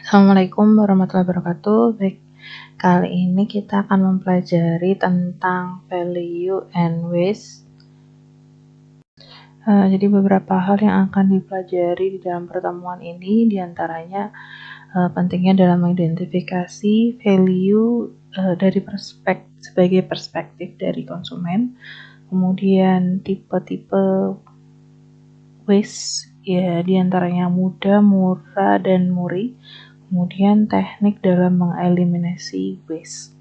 Assalamualaikum warahmatullahi wabarakatuh. Baik, kali ini kita akan mempelajari tentang value and waste. Jadi beberapa hal yang akan dipelajari di dalam pertemuan ini, diantaranya pentingnya dalam mengidentifikasi value dari sebagai perspektif dari konsumen, kemudian tipe-tipe waste, ya diantaranya mudah, murah, dan muri. Kemudian teknik dalam mengeliminasi waste.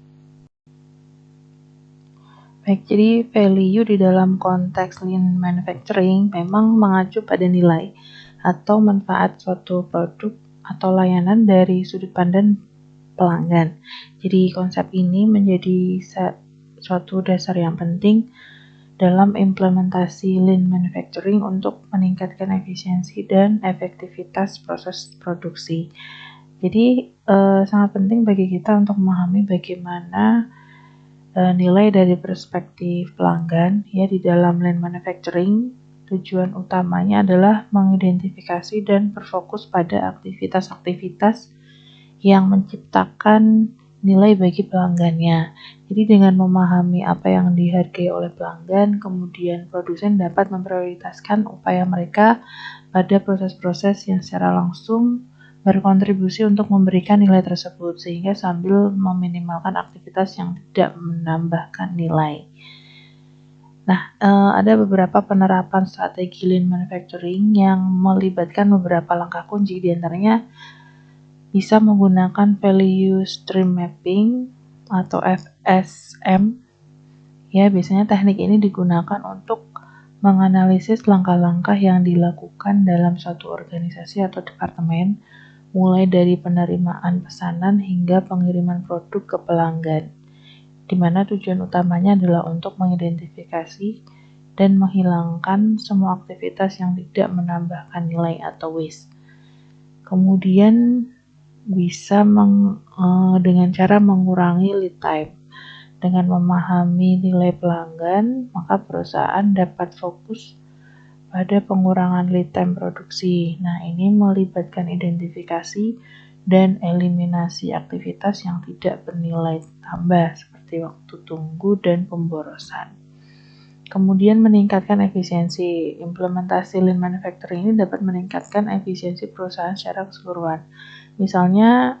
Baik, jadi value di dalam konteks lean manufacturing memang mengacu pada nilai atau manfaat suatu produk atau layanan dari sudut pandang pelanggan. Jadi konsep ini menjadi suatu dasar yang penting dalam implementasi lean manufacturing untuk meningkatkan efisiensi dan efektivitas proses produksi. Jadi sangat penting bagi kita untuk memahami bagaimana nilai dari perspektif pelanggan ya di dalam lean manufacturing. Tujuan utamanya adalah mengidentifikasi dan berfokus pada aktivitas-aktivitas yang menciptakan nilai bagi pelanggannya. Jadi dengan memahami apa yang dihargai oleh pelanggan, kemudian produsen dapat memprioritaskan upaya mereka pada proses-proses yang secara langsung berkontribusi untuk memberikan nilai tersebut, sehingga sambil meminimalkan aktivitas yang tidak menambahkan nilai. Nah, ada beberapa penerapan strategi lean manufacturing yang melibatkan beberapa langkah kunci, diantaranya bisa menggunakan value stream mapping atau FSM. Ya, biasanya teknik ini digunakan untuk menganalisis langkah-langkah yang dilakukan dalam suatu organisasi atau departemen, mulai dari penerimaan pesanan hingga pengiriman produk ke pelanggan, di mana tujuan utamanya adalah untuk mengidentifikasi dan menghilangkan semua aktivitas yang tidak menambahkan nilai atau waste. Kemudian bisa dengan cara mengurangi lead time. Dengan memahami nilai pelanggan, maka perusahaan dapat fokus pada pengurangan lead time produksi. Nah, ini melibatkan identifikasi dan eliminasi aktivitas yang tidak bernilai tambah seperti waktu tunggu dan pemborosan. Kemudian meningkatkan efisiensi. Implementasi lean manufacturing ini dapat meningkatkan efisiensi perusahaan secara keseluruhan. Misalnya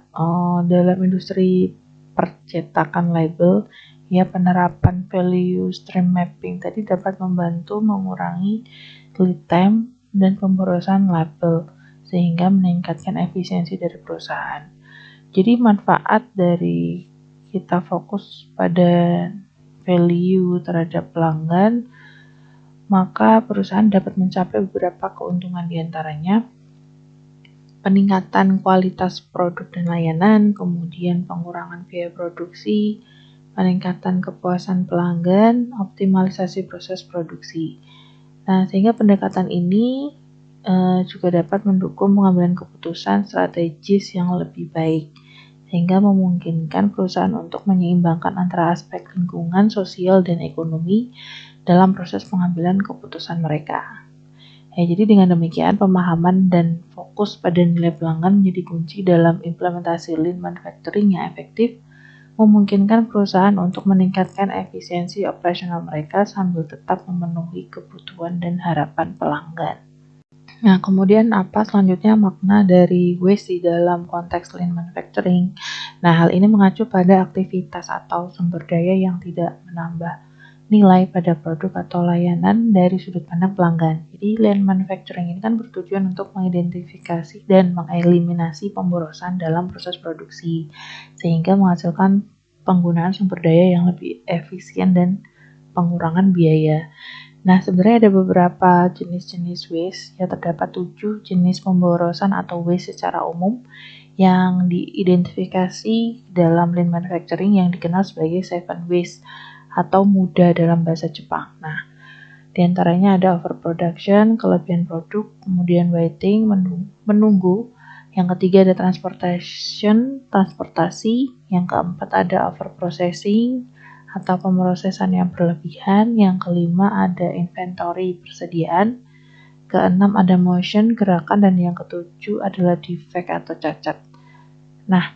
dalam industri percetakan label, ya penerapan value stream mapping tadi dapat membantu mengurangi lead time dan pemborosan label sehingga meningkatkan efisiensi dari perusahaan. Jadi manfaat dari kita fokus pada value terhadap pelanggan, maka perusahaan dapat mencapai beberapa keuntungan, diantaranya peningkatan kualitas produk dan layanan, kemudian pengurangan biaya produksi, peningkatan kepuasan pelanggan, optimalisasi proses produksi. Nah, sehingga pendekatan ini juga dapat mendukung pengambilan keputusan strategis yang lebih baik, sehingga memungkinkan perusahaan untuk menyeimbangkan antara aspek lingkungan, sosial, dan ekonomi dalam proses pengambilan keputusan mereka. Jadi dengan demikian pemahaman dan fokus pada nilai pelanggan menjadi kunci dalam implementasi lean manufacturing yang efektif, memungkinkan perusahaan untuk meningkatkan efisiensi operasional mereka sambil tetap memenuhi kebutuhan dan harapan pelanggan. Nah, kemudian apa selanjutnya makna dari waste di dalam konteks lean manufacturing? Nah, hal ini mengacu pada aktivitas atau sumber daya yang tidak menambah nilai pada produk atau layanan dari sudut pandang pelanggan. Jadi lean manufacturing ini kan bertujuan untuk mengidentifikasi dan mengeliminasi pemborosan dalam proses produksi, sehingga menghasilkan penggunaan sumber daya yang lebih efisien dan pengurangan biaya. Nah, sebenarnya ada beberapa jenis-jenis waste, ya terdapat 7 jenis pemborosan atau waste secara umum yang diidentifikasi dalam lean manufacturing yang dikenal sebagai 7 waste atau muda dalam bahasa Jepang. Nah, diantaranya ada overproduction, kelebihan produk, kemudian waiting, menunggu. Yang ketiga ada transportasi. Yang keempat ada overprocessing atau pemrosesan yang berlebihan. Yang kelima ada inventory, persediaan. Keenam ada motion, gerakan, dan yang ketujuh adalah defect atau cacat. Nah,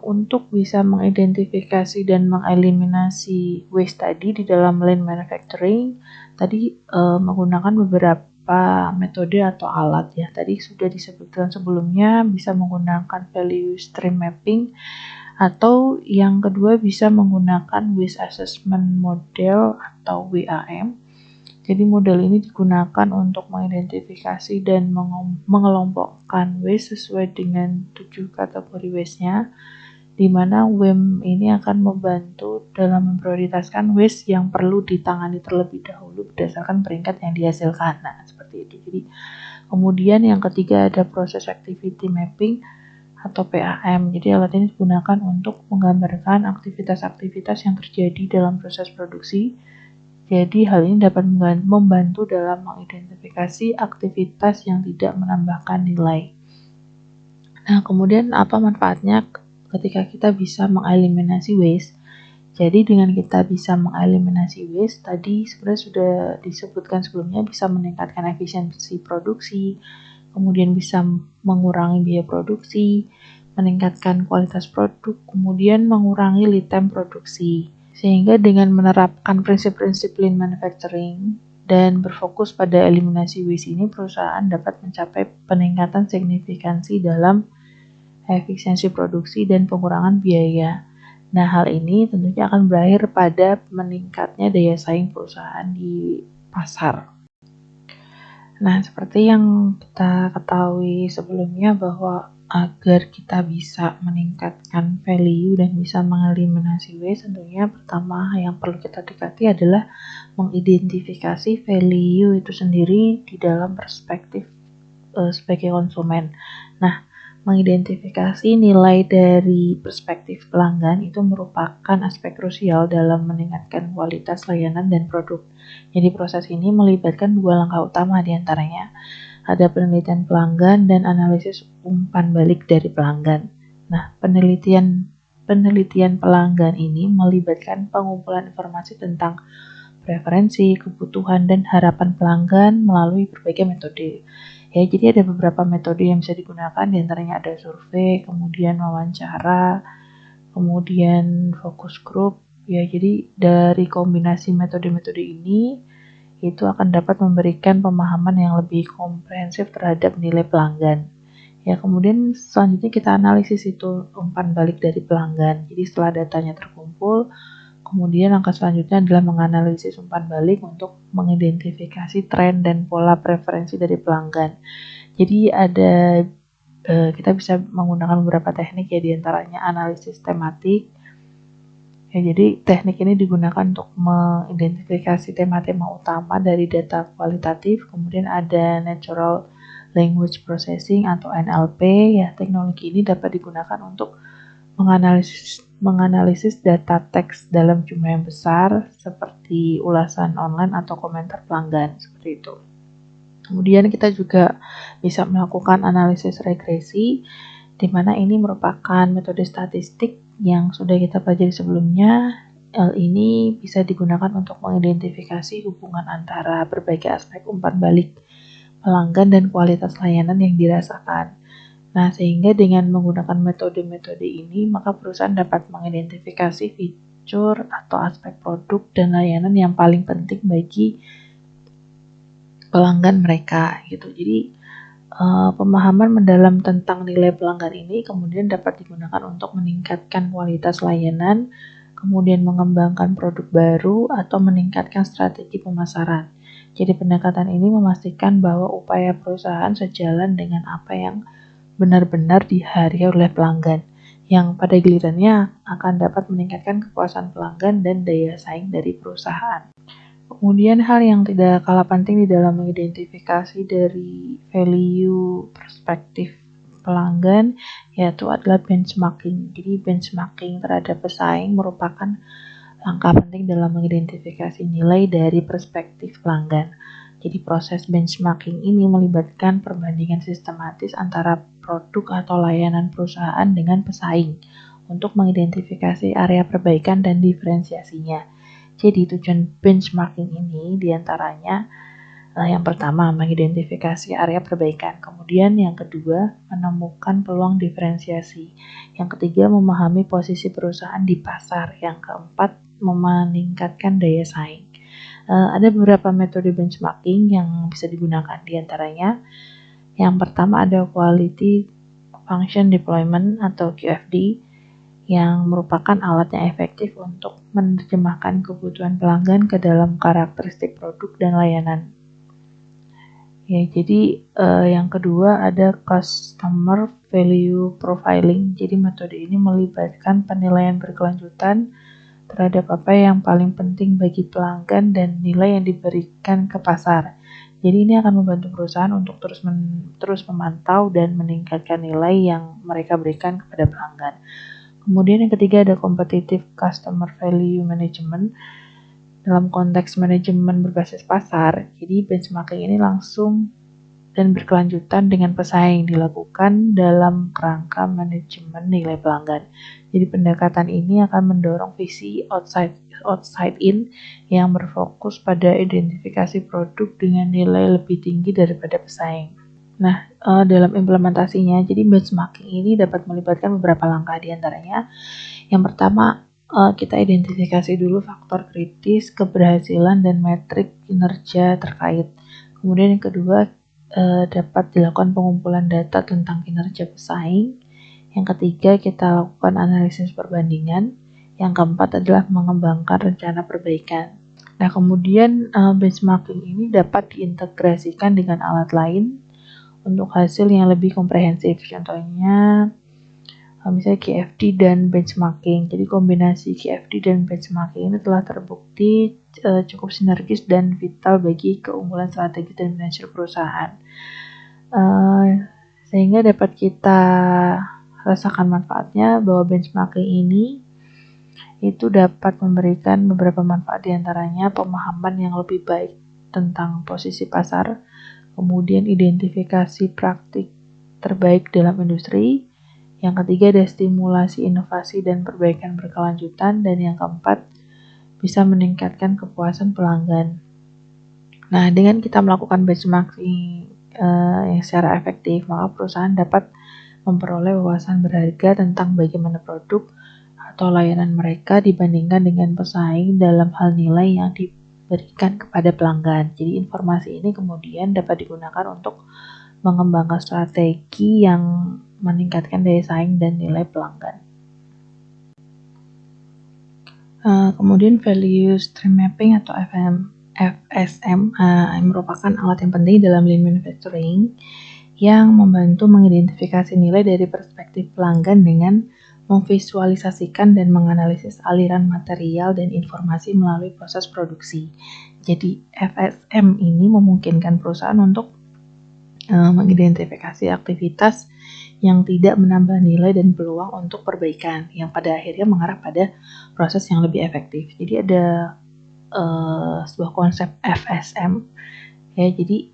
untuk bisa mengidentifikasi dan mengeliminasi waste tadi di dalam lean manufacturing, tadi menggunakan beberapa metode atau alat ya. Tadi sudah disebutkan sebelumnya, bisa menggunakan value stream mapping, atau yang kedua bisa menggunakan waste assessment model atau WAM. Jadi model ini digunakan untuk mengidentifikasi dan mengelompokkan waste sesuai dengan 7 kategori waste-nya, di mana WAM ini akan membantu dalam memprioritaskan waste yang perlu ditangani terlebih dahulu berdasarkan peringkat yang dihasilkan. Nah, seperti itu. Jadi, kemudian yang ketiga ada proses activity mapping atau PAM. Jadi alat ini digunakan untuk menggambarkan aktivitas-aktivitas yang terjadi dalam proses produksi. Jadi hal ini dapat membantu dalam mengidentifikasi aktivitas yang tidak menambahkan nilai. Nah, kemudian apa manfaatnya ketika kita bisa mengeliminasi waste? Jadi dengan kita bisa mengeliminasi waste, tadi sebenarnya sudah disebutkan sebelumnya, bisa meningkatkan efisiensi produksi, kemudian bisa mengurangi biaya produksi, meningkatkan kualitas produk, kemudian mengurangi lead time produksi. Sehingga dengan menerapkan prinsip-prinsip lean manufacturing dan berfokus pada eliminasi waste ini, perusahaan dapat mencapai peningkatan signifikansi dalam efisiensi produksi dan pengurangan biaya. Nah, hal ini tentunya akan berakhir pada meningkatnya daya saing perusahaan di pasar. Nah, seperti yang kita ketahui sebelumnya bahwa agar kita bisa meningkatkan value dan bisa mengeliminasi waste, tentunya pertama yang perlu kita dekati adalah mengidentifikasi value itu sendiri di dalam perspektif sebagai konsumen. Nah, mengidentifikasi nilai dari perspektif pelanggan itu merupakan aspek krusial dalam meningkatkan kualitas layanan dan produk. Jadi proses ini melibatkan 2 langkah utama diantaranya. Ada penelitian pelanggan dan analisis umpan balik dari pelanggan. Nah, penelitian pelanggan ini melibatkan pengumpulan informasi tentang preferensi, kebutuhan, dan harapan pelanggan melalui berbagai metode. Ya, jadi ada beberapa metode yang bisa digunakan, diantaranya ada survei, kemudian wawancara, kemudian focus group. Ya, jadi dari kombinasi metode-metode ini itu akan dapat memberikan pemahaman yang lebih komprehensif terhadap nilai pelanggan. Ya, kemudian selanjutnya kita analisis itu umpan balik dari pelanggan. Jadi setelah datanya terkumpul, kemudian langkah selanjutnya adalah menganalisis umpan balik untuk mengidentifikasi tren dan pola preferensi dari pelanggan. Jadi kita bisa menggunakan beberapa teknik ya, diantaranya analisis tematik. Ya, jadi teknik ini digunakan untuk mengidentifikasi tema-tema utama dari data kualitatif. Kemudian ada Natural Language Processing atau NLP. Ya, teknologi ini dapat digunakan untuk menganalisis data teks dalam jumlah yang besar seperti ulasan online atau komentar pelanggan, seperti itu. Kemudian kita juga bisa melakukan analisis regresi, di mana ini merupakan metode statistik yang sudah kita pelajari sebelumnya. Hal ini bisa digunakan untuk mengidentifikasi hubungan antara berbagai aspek umpan balik pelanggan dan kualitas layanan yang dirasakan. Nah, sehingga dengan menggunakan metode-metode ini, maka perusahaan dapat mengidentifikasi fitur atau aspek produk dan layanan yang paling penting bagi pelanggan mereka gitu. Jadi pemahaman mendalam tentang nilai pelanggan ini kemudian dapat digunakan untuk meningkatkan kualitas layanan, kemudian mengembangkan produk baru atau meningkatkan strategi pemasaran. Jadi pendekatan ini memastikan bahwa upaya perusahaan sejalan dengan apa yang benar-benar dihargai oleh pelanggan, yang pada gilirannya akan dapat meningkatkan kepuasan pelanggan dan daya saing dari perusahaan. Kemudian hal yang tidak kalah penting di dalam mengidentifikasi dari value perspektif pelanggan yaitu adalah benchmarking. Jadi benchmarking terhadap pesaing merupakan langkah penting dalam mengidentifikasi nilai dari perspektif pelanggan. Jadi proses benchmarking ini melibatkan perbandingan sistematis antara produk atau layanan perusahaan dengan pesaing untuk mengidentifikasi area perbaikan dan diferensiasinya. Jadi tujuan benchmarking ini diantaranya Yang pertama, mengidentifikasi area perbaikan. Kemudian yang kedua, menemukan peluang diferensiasi. Yang ketiga, memahami posisi perusahaan di pasar. Yang keempat, meningkatkan daya saing. Ada beberapa metode benchmarking yang bisa digunakan, diantaranya yang pertama ada Quality Function Deployment atau QFD, yang merupakan alat yang efektif untuk menerjemahkan kebutuhan pelanggan ke dalam karakteristik produk dan layanan. Ya, jadi yang kedua ada Customer Value Profiling. Jadi metode ini melibatkan penilaian berkelanjutan terhadap apa yang paling penting bagi pelanggan dan nilai yang diberikan ke pasar. Jadi ini akan membantu perusahaan untuk terus memantau dan meningkatkan nilai yang mereka berikan kepada pelanggan. Kemudian yang ketiga ada Competitive Customer Value Management. Dalam konteks manajemen berbasis pasar, jadi benchmarking ini langsung dan berkelanjutan dengan pesaing dilakukan dalam kerangka manajemen nilai pelanggan. Jadi pendekatan ini akan mendorong visi outside in yang berfokus pada identifikasi produk dengan nilai lebih tinggi daripada pesaing. Nah, dalam implementasinya, jadi benchmarking ini dapat melibatkan beberapa langkah, diantaranya yang pertama, kita identifikasi dulu faktor kritis, keberhasilan, dan metrik kinerja terkait. Kemudian yang kedua, dapat dilakukan pengumpulan data tentang kinerja pesaing. Yang ketiga, kita lakukan analisis perbandingan. Yang keempat adalah mengembangkan rencana perbaikan. Nah, kemudian benchmarking ini dapat diintegrasikan dengan alat lain untuk hasil yang lebih komprehensif. Contohnya, misalnya QFD dan benchmarking. Jadi kombinasi QFD dan benchmarking ini telah terbukti cukup sinergis dan vital bagi keunggulan strategis dan finansial perusahaan. Sehingga dapat kita rasakan manfaatnya bahwa benchmarking ini itu dapat memberikan beberapa manfaat, diantaranya pemahaman yang lebih baik tentang posisi pasar, kemudian identifikasi praktik terbaik dalam industri. Yang ketiga ada stimulasi inovasi dan perbaikan berkelanjutan, dan yang keempat bisa meningkatkan kepuasan pelanggan. Nah, dengan kita melakukan benchmarking yang secara efektif, maka perusahaan dapat memperoleh wawasan berharga tentang bagaimana produk atau layanan mereka dibandingkan dengan pesaing dalam hal nilai yang diberikan kepada pelanggan. Jadi informasi ini kemudian dapat digunakan untuk mengembangkan strategi yang meningkatkan daya saing dan nilai pelanggan. Kemudian value stream mapping atau FSM merupakan alat yang penting dalam lean manufacturing yang membantu mengidentifikasi nilai dari perspektif pelanggan dengan memvisualisasikan dan menganalisis aliran material dan informasi melalui proses produksi. Jadi FSM ini memungkinkan perusahaan untuk mengidentifikasi aktivitas yang tidak menambah nilai dan peluang untuk perbaikan, yang pada akhirnya mengarah pada proses yang lebih efektif. Jadi ada sebuah konsep FSM, ya. Jadi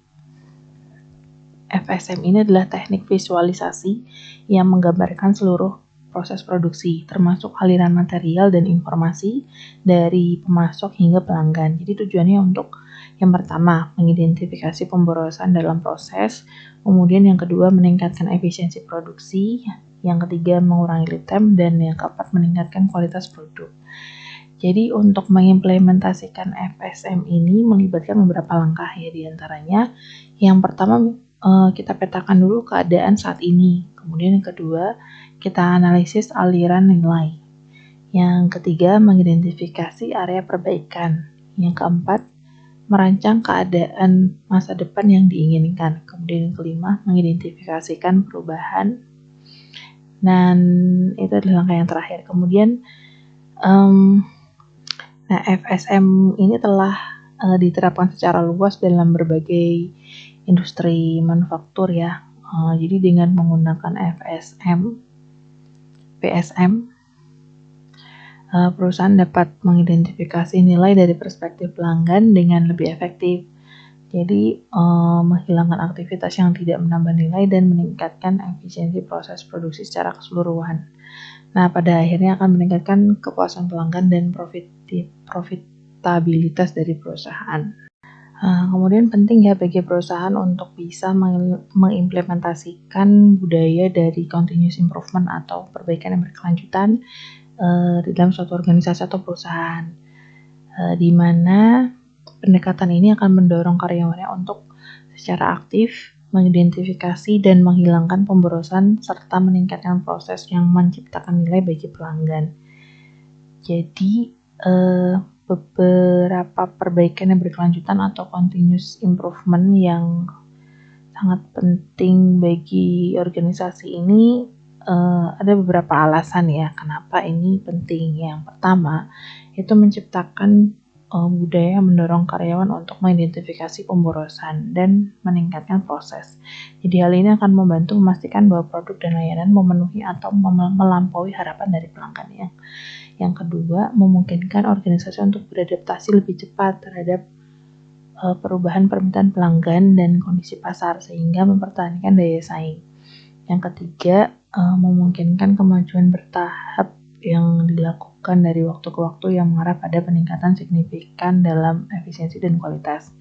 FSM ini adalah teknik visualisasi yang menggambarkan seluruh proses produksi, termasuk aliran material dan informasi dari pemasok hingga pelanggan. Jadi tujuannya untuk yang pertama, mengidentifikasi pemborosan dalam proses, kemudian yang kedua, meningkatkan efisiensi produksi, yang ketiga, mengurangi lead time, dan yang keempat, meningkatkan kualitas produk. Jadi untuk mengimplementasikan FSM ini melibatkan beberapa langkah, ya, diantaranya yang pertama kita petakan dulu keadaan saat ini, kemudian yang kedua kita analisis aliran nilai, yang ketiga mengidentifikasi area perbaikan, yang keempat merancang keadaan masa depan yang diinginkan, kemudian yang kelima mengidentifikasikan perubahan, dan itu adalah langkah yang terakhir. Kemudian FSM ini telah diterapkan secara luas dalam berbagai industri manufaktur, ya. Jadi dengan menggunakan PSM, perusahaan dapat mengidentifikasi nilai dari perspektif pelanggan dengan lebih efektif. Jadi menghilangkan aktivitas yang tidak menambah nilai dan meningkatkan efisiensi proses produksi secara keseluruhan. Nah, pada akhirnya akan meningkatkan kepuasan pelanggan dan profitabilitas dari perusahaan. Kemudian penting ya bagi perusahaan untuk bisa mengimplementasikan budaya dari continuous improvement atau perbaikan yang berkelanjutan di dalam suatu organisasi atau perusahaan, di mana pendekatan ini akan mendorong karyawannya untuk secara aktif mengidentifikasi dan menghilangkan pemborosan serta meningkatkan proses yang menciptakan nilai bagi pelanggan. Jadi beberapa perbaikan yang berkelanjutan atau continuous improvement yang sangat penting bagi organisasi ini ada beberapa alasan ya kenapa ini penting. Yang pertama itu menciptakan budaya yang mendorong karyawan untuk mengidentifikasi pemborosan dan meningkatkan proses. Jadi hal ini akan membantu memastikan bahwa produk dan layanan memenuhi atau melampaui harapan dari pelanggan. Yang kedua, memungkinkan organisasi untuk beradaptasi lebih cepat terhadap perubahan permintaan pelanggan dan kondisi pasar sehingga mempertahankan daya saing. Yang ketiga, memungkinkan kemajuan bertahap yang dilakukan dari waktu ke waktu yang mengarah pada peningkatan signifikan dalam efisiensi dan kualitas.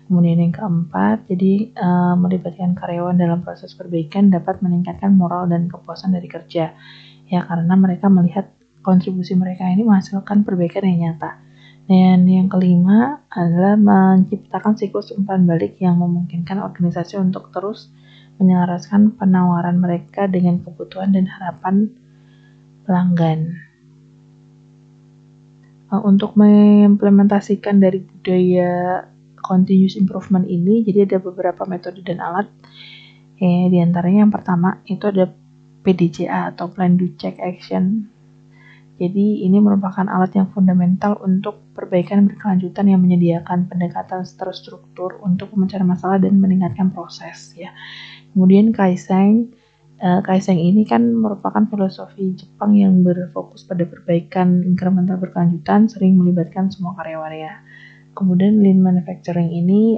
Kemudian yang keempat, jadi melibatkan karyawan dalam proses perbaikan dapat meningkatkan moral dan kepuasan dari kerja. Ya, karena mereka melihat kontribusi mereka ini menghasilkan perbaikan yang nyata. Dan yang kelima adalah menciptakan siklus umpan balik yang memungkinkan organisasi untuk terus menyelaraskan penawaran mereka dengan kebutuhan dan harapan pelanggan. Untuk mengimplementasikan dari budaya continuous improvement ini, jadi ada beberapa metode dan alat. Di antaranya yang pertama itu ada PDCA atau Plan Do Check Action. Jadi ini merupakan alat yang fundamental untuk perbaikan berkelanjutan yang menyediakan pendekatan terstruktur untuk memecahan masalah dan meningkatkan proses ya. Kemudian Kaizen ini kan merupakan filosofi Jepang yang berfokus pada perbaikan incremental berkelanjutan, sering melibatkan semua karyawannya. Kemudian Lean Manufacturing ini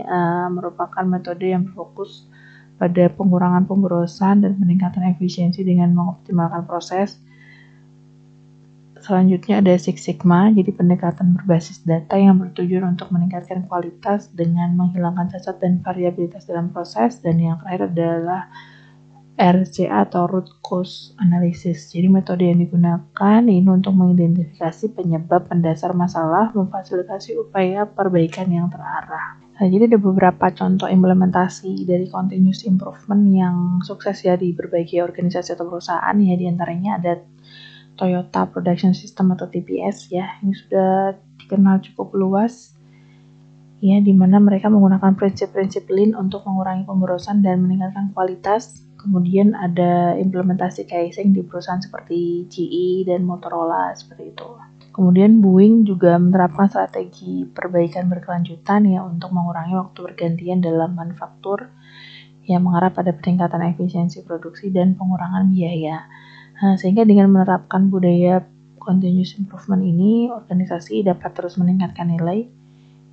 merupakan metode yang berfokus pada pengurangan pemborosan dan peningkatan efisiensi dengan mengoptimalkan proses. Selanjutnya ada Six Sigma, jadi pendekatan berbasis data yang bertujuan untuk meningkatkan kualitas dengan menghilangkan cacat dan variabilitas dalam proses. Dan yang terakhir adalah RCA atau Root Cause Analysis. Jadi metode yang digunakan ini untuk mengidentifikasi penyebab mendasar masalah, memfasilitasi upaya perbaikan yang terarah. Nah, jadi ada beberapa contoh implementasi dari continuous improvement yang sukses ya di berbagai organisasi atau perusahaan ya, diantaranya ada Toyota Production System atau TPS ya, ini sudah dikenal cukup luas ya, di mana mereka menggunakan prinsip-prinsip Lean untuk mengurangi pemborosan dan meningkatkan kualitas. Kemudian ada implementasi Kaizen di perusahaan seperti GE dan Motorola seperti itu. Kemudian Boeing juga menerapkan strategi perbaikan berkelanjutan ya untuk mengurangi waktu bergantian dalam manufaktur yang mengarah pada peningkatan efisiensi produksi dan pengurangan biaya. Sehingga dengan menerapkan budaya continuous improvement ini, organisasi dapat terus meningkatkan nilai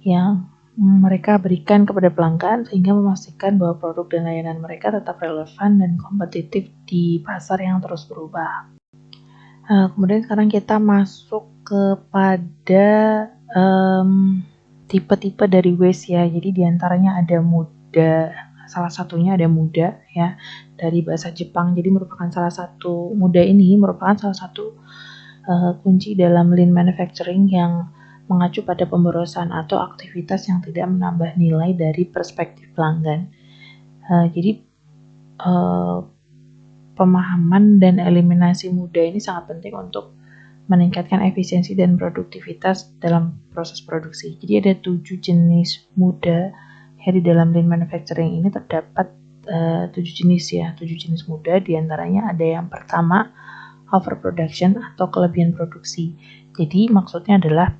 yang mereka berikan kepada pelanggan sehingga memastikan bahwa produk dan layanan mereka tetap relevan dan kompetitif di pasar yang terus berubah. Kemudian sekarang kita masuk kepada tipe-tipe dari waste ya. Jadi diantaranya ada muda, salah satunya ada muda ya, dari bahasa Jepang. Jadi merupakan salah satu, muda ini merupakan salah satu kunci dalam Lean Manufacturing yang mengacu pada pemborosan atau aktivitas yang tidak menambah nilai dari perspektif pelanggan. Jadi pemahaman dan eliminasi muda ini sangat penting untuk meningkatkan efisiensi dan produktivitas dalam proses produksi. Jadi ada 7 jenis muda ya, di dalam Lean Manufacturing ini terdapat 7 jenis muda. Diantaranya ada yang pertama overproduction atau kelebihan produksi. Jadi maksudnya adalah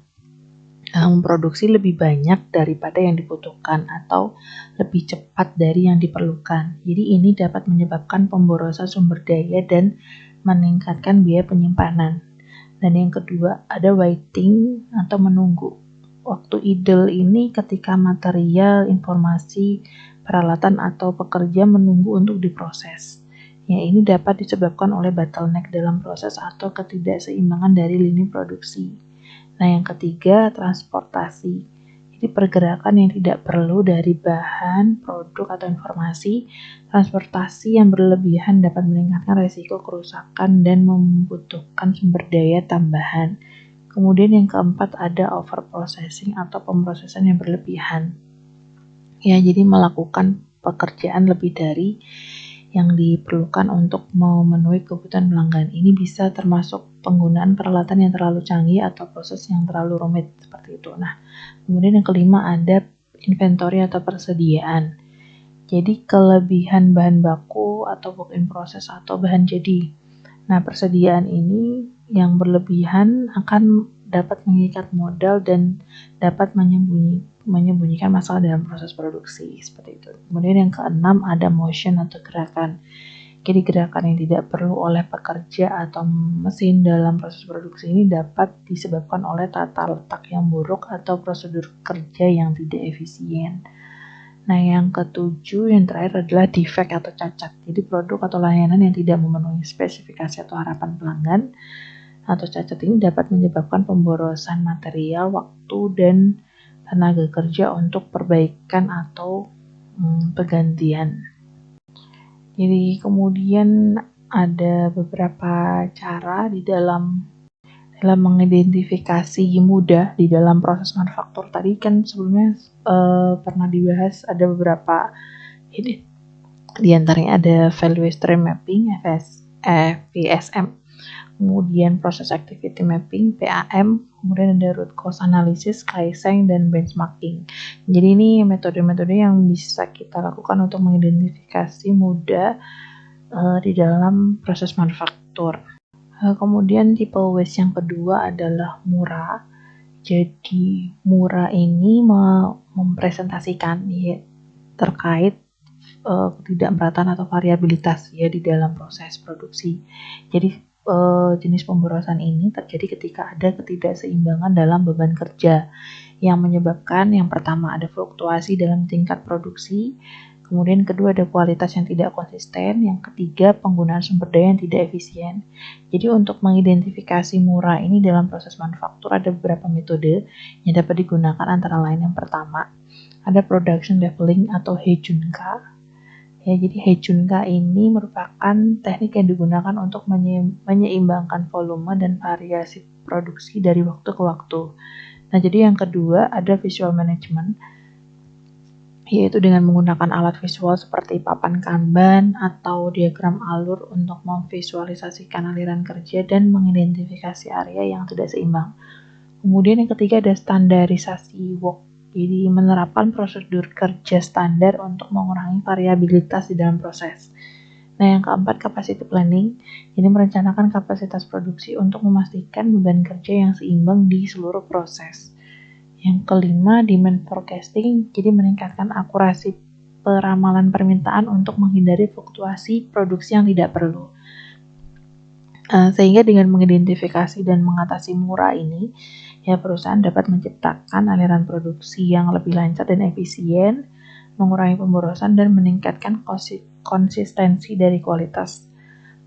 memproduksi lebih banyak daripada yang dibutuhkan atau lebih cepat dari yang diperlukan. Jadi ini dapat menyebabkan pemborosan sumber daya dan meningkatkan biaya penyimpanan. Dan yang kedua ada waiting atau menunggu. Waktu idle ini ketika material, informasi, peralatan atau pekerja menunggu untuk diproses. Ya, ini dapat disebabkan oleh bottleneck dalam proses atau ketidakseimbangan dari lini produksi. Nah, yang ketiga transportasi. Jadi pergerakan yang tidak perlu dari bahan, produk, atau informasi. Transportasi yang berlebihan dapat meningkatkan resiko kerusakan dan membutuhkan sumber daya tambahan. Kemudian yang keempat ada overprocessing atau pemrosesan yang berlebihan. Ya, jadi melakukan pekerjaan lebih dari yang diperlukan untuk memenuhi kebutuhan pelanggan. Ini bisa termasuk penggunaan peralatan yang terlalu canggih atau proses yang terlalu rumit seperti itu. Nah, kemudian yang kelima ada inventory atau persediaan. Jadi kelebihan bahan baku atau work in process atau bahan jadi. Nah, persediaan ini yang berlebihan akan dapat mengikat modal dan dapat menyembunyikan masalah dalam proses produksi seperti itu. Kemudian yang keenam ada motion atau gerakan. Jadi gerakan yang tidak perlu oleh pekerja atau mesin dalam proses produksi ini dapat disebabkan oleh tata letak yang buruk atau prosedur kerja yang tidak efisien. Nah, yang ketujuh, yang terakhir adalah defect atau cacat. Jadi produk atau layanan yang tidak memenuhi spesifikasi atau harapan pelanggan atau cacat ini dapat menyebabkan pemborosan material, waktu, dan tenaga kerja untuk perbaikan atau penggantian. Jadi kemudian ada beberapa cara di dalam mengidentifikasi mudah di dalam proses manufaktur. Tadi kan sebelumnya pernah dibahas ada beberapa ini, di antaranya ada value stream mapping VSM, kemudian process activity mapping PAM, kemudian ada root cause analysis Kaizen, dan benchmarking. Jadi ini metode-metode yang bisa kita lakukan untuk mengidentifikasi mudah di dalam proses manufaktur. Kemudian tipe waste yang kedua adalah murah. Jadi murah ini mempresentasikan ya, terkait ketidakmerataan atau variabilitas ya di dalam proses produksi. Jadi jenis pemborosan ini terjadi ketika ada ketidakseimbangan dalam beban kerja yang menyebabkan yang pertama ada fluktuasi dalam tingkat produksi, kemudian kedua ada kualitas yang tidak konsisten, yang ketiga penggunaan sumber daya yang tidak efisien. Jadi untuk mengidentifikasi murah ini dalam proses manufaktur ada beberapa metode yang dapat digunakan, antara lain yang pertama ada production leveling atau Heijunka. Ya, jadi Heijunka ini merupakan teknik yang digunakan untuk menyeimbangkan volume dan variasi produksi dari waktu ke waktu. Nah, jadi yang kedua ada visual management, yaitu dengan menggunakan alat visual seperti papan Kanban atau diagram alur untuk memvisualisasikan aliran kerja dan mengidentifikasi area yang tidak seimbang. Kemudian yang ketiga ada standarisasi work. Jadi menerapkan prosedur kerja standar untuk mengurangi variabilitas di dalam proses. Nah, yang keempat capacity planning. Ini merencanakan kapasitas produksi untuk memastikan beban kerja yang seimbang di seluruh proses. Yang kelima demand forecasting. Jadi meningkatkan akurasi peramalan permintaan untuk menghindari fluktuasi produksi yang tidak perlu. Sehingga dengan mengidentifikasi dan mengatasi murah ini, ya perusahaan dapat menciptakan aliran produksi yang lebih lancar dan efisien, mengurangi pemborosan, dan meningkatkan konsistensi dari kualitas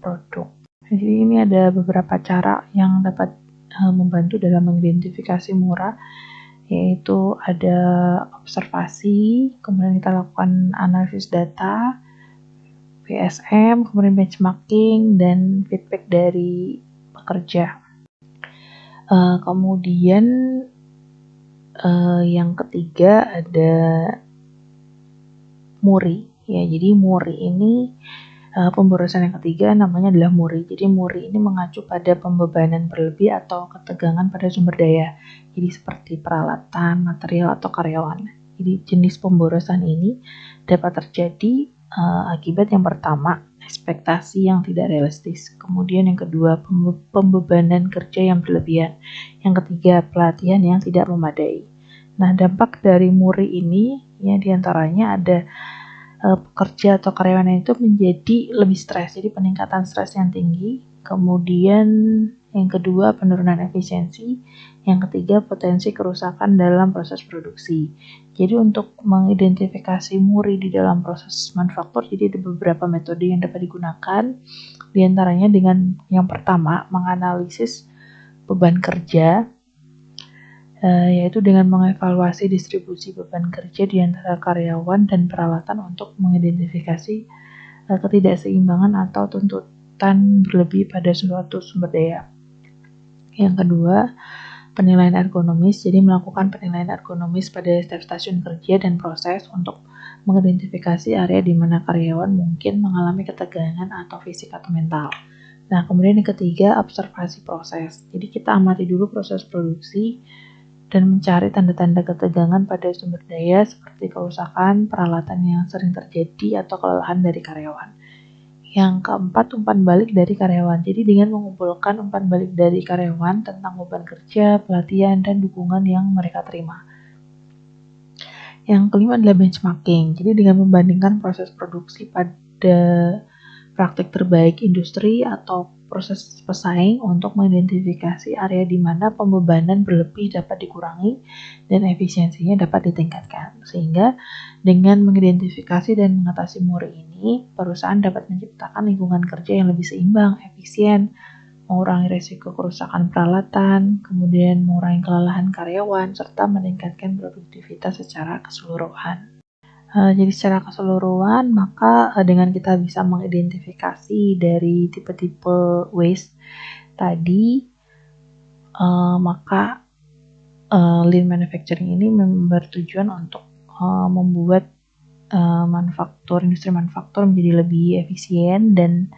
produk. Jadi ini ada beberapa cara yang dapat membantu dalam mengidentifikasi murah, yaitu ada observasi, kemudian kita lakukan analisis data, VSM, kemudian benchmarking, dan feedback dari pekerja. Kemudian yang ketiga ada Muri. Ya, jadi Muri ini pemborosan yang ketiga namanya adalah Muri. Jadi Muri ini mengacu pada pembebanan berlebih atau ketegangan pada sumber daya. Jadi seperti peralatan, material, atau karyawan. Jadi jenis pemborosan ini dapat terjadi akibat yang pertama, ekspektasi yang tidak realistis. Kemudian yang kedua, pembebanan kerja yang berlebihan. Yang ketiga, pelatihan yang tidak memadai. Nah, dampak dari Muri ini ya diantaranya ada pekerja atau karyawan itu menjadi lebih stres. Jadi peningkatan stres yang tinggi. Kemudian yang kedua, penurunan efisiensi. Yang ketiga, potensi kerusakan dalam proses produksi. Jadi untuk mengidentifikasi Muri di dalam proses manufaktur, jadi ada beberapa metode yang dapat digunakan. Di antaranya dengan yang pertama, menganalisis beban kerja. yaitu dengan mengevaluasi distribusi beban kerja di antara karyawan dan peralatan untuk mengidentifikasi ketidakseimbangan atau tuntutan berlebih pada suatu sumber daya. Yang kedua, penilaian ergonomis, jadi melakukan penilaian ergonomis pada setiap stasiun kerja dan proses untuk mengidentifikasi area di mana karyawan mungkin mengalami ketegangan atau fisik atau mental. Nah, kemudian yang ketiga, observasi proses. Jadi kita amati dulu proses produksi dan mencari tanda-tanda ketegangan pada sumber daya seperti kerusakan, peralatan yang sering terjadi, atau kelelahan dari karyawan. Yang keempat, umpan balik dari karyawan. Jadi dengan mengumpulkan umpan balik dari karyawan tentang beban kerja, pelatihan, dan dukungan yang mereka terima. Yang kelima adalah benchmarking. Jadi dengan membandingkan proses produksi pada praktik terbaik industri atau proses pesaing untuk mengidentifikasi area di mana pembebanan berlebih dapat dikurangi dan efisiensinya dapat ditingkatkan. Sehingga dengan mengidentifikasi dan mengatasi muri ini, perusahaan dapat menciptakan lingkungan kerja yang lebih seimbang, efisien, mengurangi risiko kerusakan peralatan, kemudian mengurangi kelelahan karyawan, serta meningkatkan produktivitas secara keseluruhan. Jadi secara keseluruhan, maka dengan kita bisa mengidentifikasi dari tipe-tipe waste tadi, maka lean manufacturing ini bertujuan untuk membuat industri manufaktur menjadi lebih efisien dan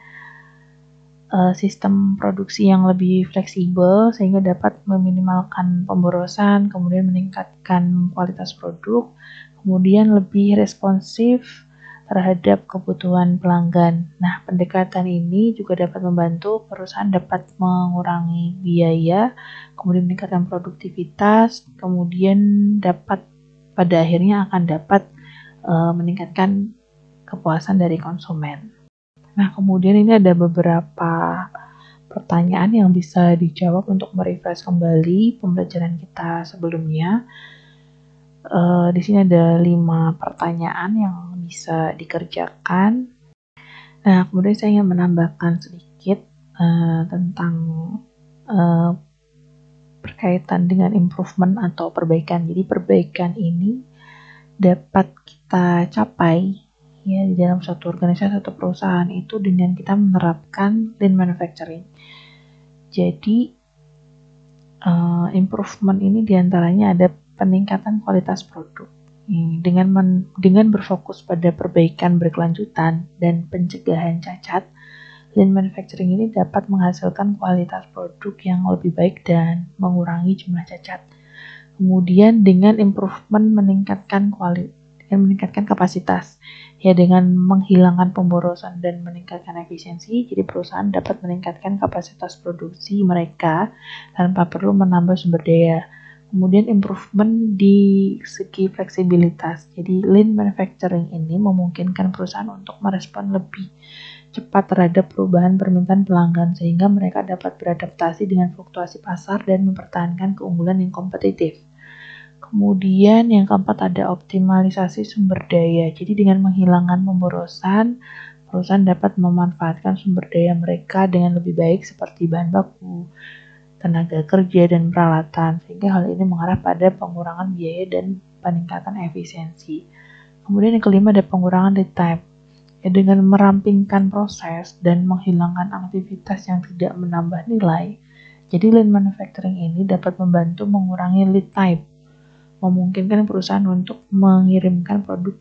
sistem produksi yang lebih fleksibel sehingga dapat meminimalkan pemborosan, kemudian meningkatkan kualitas produk, kemudian lebih responsif terhadap kebutuhan pelanggan. Nah, pendekatan ini juga dapat membantu perusahaan dapat mengurangi biaya, kemudian meningkatkan produktivitas, kemudian dapat pada akhirnya akan dapat meningkatkan kepuasan dari konsumen. Nah, kemudian ini ada beberapa pertanyaan yang bisa dijawab untuk merefresh kembali pembelajaran kita sebelumnya. Di sini ada 5 pertanyaan yang bisa dikerjakan. Nah, kemudian saya ingin menambahkan sedikit tentang berkaitan dengan improvement atau perbaikan. Jadi perbaikan ini dapat kita capai ya di dalam suatu organisasi atau perusahaan itu dengan kita menerapkan lean manufacturing. Jadi improvement ini diantaranya ada peningkatan kualitas produk dengan berfokus pada perbaikan berkelanjutan dan pencegahan cacat. Lean manufacturing ini dapat menghasilkan kualitas produk yang lebih baik dan mengurangi jumlah cacat. Kemudian dengan improvement meningkatkan kapasitas ya dengan menghilangkan pemborosan dan meningkatkan efisiensi, jadi perusahaan dapat meningkatkan kapasitas produksi mereka tanpa perlu menambah sumber daya. Kemudian improvement di segi fleksibilitas, jadi lean manufacturing ini memungkinkan perusahaan untuk merespon lebih cepat terhadap perubahan permintaan pelanggan sehingga mereka dapat beradaptasi dengan fluktuasi pasar dan mempertahankan keunggulan yang kompetitif. Kemudian yang keempat ada optimalisasi sumber daya. Jadi dengan menghilangkan pemborosan, perusahaan dapat memanfaatkan sumber daya mereka dengan lebih baik seperti bahan baku, tenaga kerja, dan peralatan. Sehingga hal ini mengarah pada pengurangan biaya dan peningkatan efisiensi. Kemudian yang kelima ada pengurangan lead time. Ya, dengan merampingkan proses dan menghilangkan aktivitas yang tidak menambah nilai, jadi lean manufacturing ini dapat membantu mengurangi lead time, memungkinkan perusahaan untuk mengirimkan produk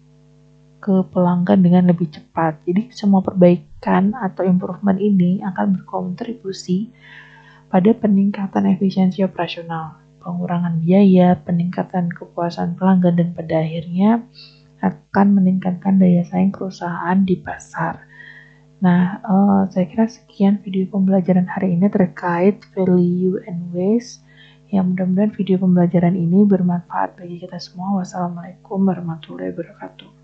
ke pelanggan dengan lebih cepat. Jadi semua perbaikan atau improvement ini akan berkontribusi pada peningkatan efisiensi operasional, pengurangan biaya, peningkatan kepuasan pelanggan, dan pada akhirnya akan meningkatkan daya saing perusahaan di pasar. Nah, saya kira sekian video pembelajaran hari ini terkait value and waste. Ya, mudah-mudahan video pembelajaran ini bermanfaat bagi kita semua. Wassalamualaikum warahmatullahi wabarakatuh.